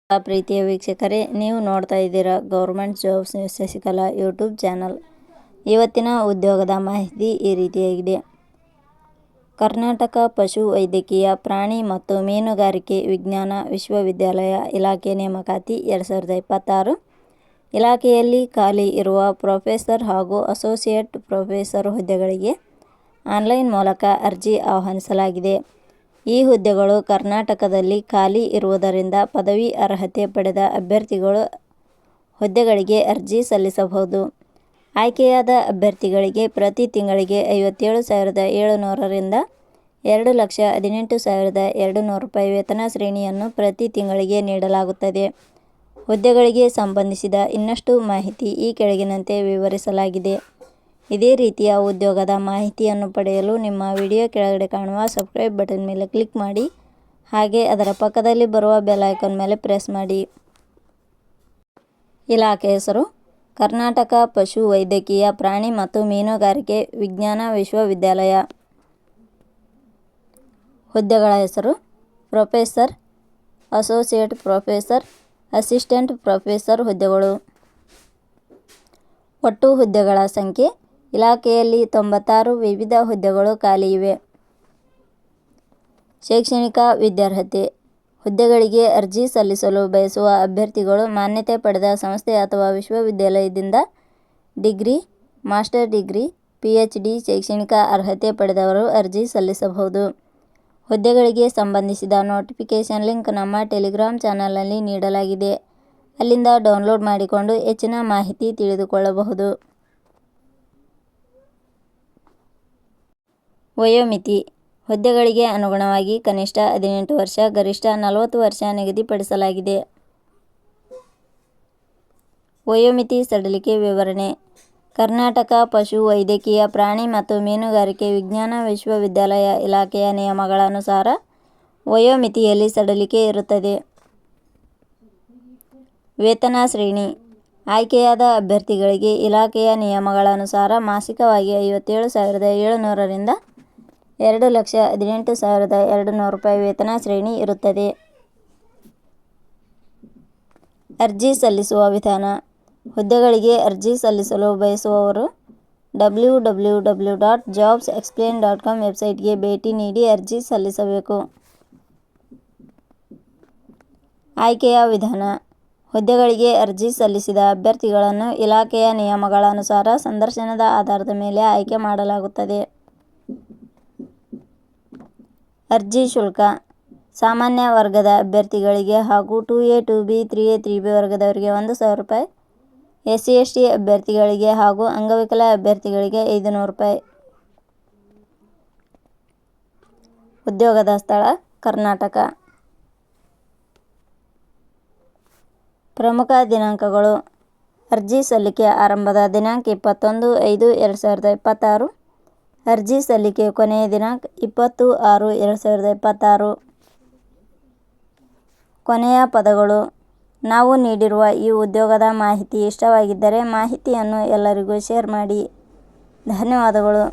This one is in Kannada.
ಪ್ರೀತಿಯ ವೀಕ್ಷಕರೇ, ನೀವು ನೋಡ್ತಾ ಇದ್ದೀರಾ government jobs news Shashikala YouTube channel. ಇವತ್ತಿನ ಉದ್ಯೋಗದ ಮಾಹಿತಿ ಈ ರೀತಿಯಾಗಿದೆ. ಕರ್ನಾಟಕ ಪಶು ವೈದ್ಯಕೀಯ ಪ್ರಾಣಿ ಮತ್ತು ಮೀನುಗಾರಿಕೆ ವಿಜ್ಞಾನ ವಿಶ್ವವಿದ್ಯಾಲಯ ಇಲಾಖೆ ನೇಮಕಾತಿ 2026. ಇಲಾಖೆಯಲ್ಲಿ ಖಾಲಿ ಇರುವ ಪ್ರೊಫೆಸರ್ ಹಾಗೂ ಅಸೋಸಿಯೇಟ್ ಪ್ರೊಫೆಸರ್ ಹುದ್ದೆಗಳಿಗೆ ಆನ್ಲೈನ್ ಮೂಲಕ ಅರ್ಜಿ ಆಹ್ವಾನಿಸಲಾಗಿದೆ. ಈ ಹುದ್ದೆಗಳು ಕರ್ನಾಟಕದಲ್ಲಿ ಖಾಲಿ ಇರುವುದರಿಂದ ಪದವಿ ಅರ್ಹತೆ ಪಡೆದ ಅಭ್ಯರ್ಥಿಗಳು ಹುದ್ದೆಗಳಿಗೆ ಅರ್ಜಿ ಸಲ್ಲಿಸಬಹುದು. ಆಯ್ಕೆಯಾದ ಅಭ್ಯರ್ಥಿಗಳಿಗೆ ಪ್ರತಿ ತಿಂಗಳಿಗೆ 57,700 ರಿಂದ 2,18,200 ರೂಪಾಯಿ ವೇತನ ಶ್ರೇಣಿಯನ್ನು ಪ್ರತಿ ತಿಂಗಳಿಗೆ ನೀಡಲಾಗುತ್ತದೆ. ಹುದ್ದೆಗಳಿಗೆ ಸಂಬಂಧಿಸಿದ ಇನ್ನಷ್ಟು ಮಾಹಿತಿ ಈ ಕೆಳಗಿನಂತೆ ವಿವರಿಸಲಾಗಿದೆ. ಇದೇ ರೀತಿಯ ಉದ್ಯೋಗದ ಮಾಹಿತಿಯನ್ನು ಪಡೆಯಲು ನಿಮ್ಮ ವಿಡಿಯೋ ಕೆಳಗಡೆ ಕಾಣುವ ಸಬ್ಸ್ಕ್ರೈಬ್ ಬಟನ್ ಮೇಲೆ ಕ್ಲಿಕ್ ಮಾಡಿ, ಹಾಗೆ ಅದರ ಪಕ್ಕದಲ್ಲಿ ಬರುವ ಬೆಲ್ ಐಕಾನ್ ಮೇಲೆ ಪ್ರೆಸ್ ಮಾಡಿ. ಇಲಾಖೆ ಹೆಸರು ಕರ್ನಾಟಕ ಪಶು ವೈದ್ಯಕೀಯ ಪ್ರಾಣಿ ಮತ್ತು ಮೀನುಗಾರಿಕೆ ವಿಜ್ಞಾನ ವಿಶ್ವವಿದ್ಯಾಲಯ. ಹುದ್ದೆಗಳ ಹೆಸರು professor, associate professor, assistant professor ಹುದ್ದೆಗಳು. ಒಟ್ಟು ಹುದ್ದೆಗಳ ಸಂಖ್ಯೆ ಇಲಾಖೆಯಲ್ಲಿ 96 ವಿವಿಧ ಹುದ್ದೆಗಳು ಖಾಲಿ ಇವೆ. ಶೈಕ್ಷಣಿಕ ವಿದ್ಯಾರ್ಹತೆ. ಹುದ್ದೆಗಳಿಗೆ ಅರ್ಜಿ ಸಲ್ಲಿಸಲು ಬಯಸುವ ಅಭ್ಯರ್ಥಿಗಳು ಮಾನ್ಯತೆ ಪಡೆದ ಸಂಸ್ಥೆ ಅಥವಾ ವಿಶ್ವವಿದ್ಯಾಲಯದಿಂದ ಡಿಗ್ರಿ, ಮಾಸ್ಟರ್ ಡಿಗ್ರಿ, PhD ಶೈಕ್ಷಣಿಕ ಅರ್ಹತೆ ಪಡೆದವರು ಅರ್ಜಿ ಸಲ್ಲಿಸಬಹುದು. ಹುದ್ದೆಗಳಿಗೆ ಸಂಬಂಧಿಸಿದ ನೋಟಿಫಿಕೇಷನ್ ಲಿಂಕ್ ನಮ್ಮ ಟೆಲಿಗ್ರಾಮ್ ಚಾನಲ್ನಲ್ಲಿ ನೀಡಲಾಗಿದೆ. ಅಲ್ಲಿಂದ ಡೌನ್ಲೋಡ್ ಮಾಡಿಕೊಂಡು ಹೆಚ್ಚಿನ ಮಾಹಿತಿ ತಿಳಿದುಕೊಳ್ಳಬಹುದು. ವಯೋಮಿತಿ. ಹುದ್ದೆಗಳಿಗೆ ಅನುಗುಣವಾಗಿ ಕನಿಷ್ಠ 18 ವರ್ಷ, ಗರಿಷ್ಠ 40 ವರ್ಷ ನಿಗದಿಪಡಿಸಲಾಗಿದೆ. ವಯೋಮಿತಿ ಸಡಿಲಿಕೆ ವಿವರಣೆ. ಕರ್ನಾಟಕ ಪಶು ವೈದ್ಯಕೀಯ ಪ್ರಾಣಿ ಮತ್ತು ಮೀನುಗಾರಿಕೆ ವಿಜ್ಞಾನ ವಿಶ್ವವಿದ್ಯಾಲಯ ಇಲಾಖೆಯ ನಿಯಮಗಳ ಅನುಸಾರ ವಯೋಮಿತಿಯಲ್ಲಿ ಸಡಿಲಿಕೆ ಇರುತ್ತದೆ. ವೇತನ ಶ್ರೇಣಿ. ಆಯ್ಕೆಯಾದ ಅಭ್ಯರ್ಥಿಗಳಿಗೆ ಇಲಾಖೆಯ ನಿಯಮಗಳ ಅನುಸಾರ ಮಾಸಿಕವಾಗಿ 57,700 ರಿಂದ 2,18,200 ರೂಪಾಯಿ ವೇತನ ಶ್ರೇಣಿ ಇರುತ್ತದೆ. ಅರ್ಜಿ ಸಲ್ಲಿಸುವ ವಿಧಾನ. ಹುದ್ದೆಗಳಿಗೆ ಅರ್ಜಿ ಸಲ್ಲಿಸಲು ಬಯಸುವವರು www.jobsexplain.com ವೆಬ್ಸೈಟ್ಗೆ ಭೇಟಿ ನೀಡಿ ಅರ್ಜಿ ಸಲ್ಲಿಸಬೇಕು. ಆಯ್ಕೆಯ ವಿಧಾನ. ಹುದ್ದೆಗಳಿಗೆ ಅರ್ಜಿ ಸಲ್ಲಿಸಿದ ಅಭ್ಯರ್ಥಿಗಳನ್ನು ಇಲಾಖೆಯ ನಿಯಮಗಳ ಅನುಸಾರ ಸಂದರ್ಶನದ ಆಧಾರದ ಮೇಲೆ ಆಯ್ಕೆ ಮಾಡಲಾಗುತ್ತದೆ. ಅರ್ಜಿ ಶುಲ್ಕ. ಸಾಮಾನ್ಯ ವರ್ಗದ ಅಭ್ಯರ್ಥಿಗಳಿಗೆ ಹಾಗೂ 2A, 2B, 3A, 3B ವರ್ಗದವರಿಗೆ 1,000 ರೂಪಾಯಿ, SC, ST ಅಭ್ಯರ್ಥಿಗಳಿಗೆ ಹಾಗೂ ಅಂಗವಿಕಲ ಅಭ್ಯರ್ಥಿಗಳಿಗೆ 500 ರೂಪಾಯಿ. ಉದ್ಯೋಗದ ಸ್ಥಳ ಕರ್ನಾಟಕ. ಪ್ರಮುಖ ದಿನಾಂಕಗಳು. ಅರ್ಜಿ ಸಲ್ಲಿಕೆ ಆರಂಭದ ದಿನಾಂಕ 21/5/2026. ಅರ್ಜಿ ಸಲ್ಲಿಕೆ ಕೊನೆಯ ದಿನಾಂಕ 20/6/2026. ಕೊನೆಯ ಪದಗಳು. ನಾವು ನೀಡಿರುವ ಈ ಉದ್ಯೋಗದ ಮಾಹಿತಿ ಇಷ್ಟವಾಗಿದ್ದರೆ ಮಾಹಿತಿಯನ್ನು ಎಲ್ಲರಿಗೂ ಶೇರ್ ಮಾಡಿ. ಧನ್ಯವಾದಗಳು.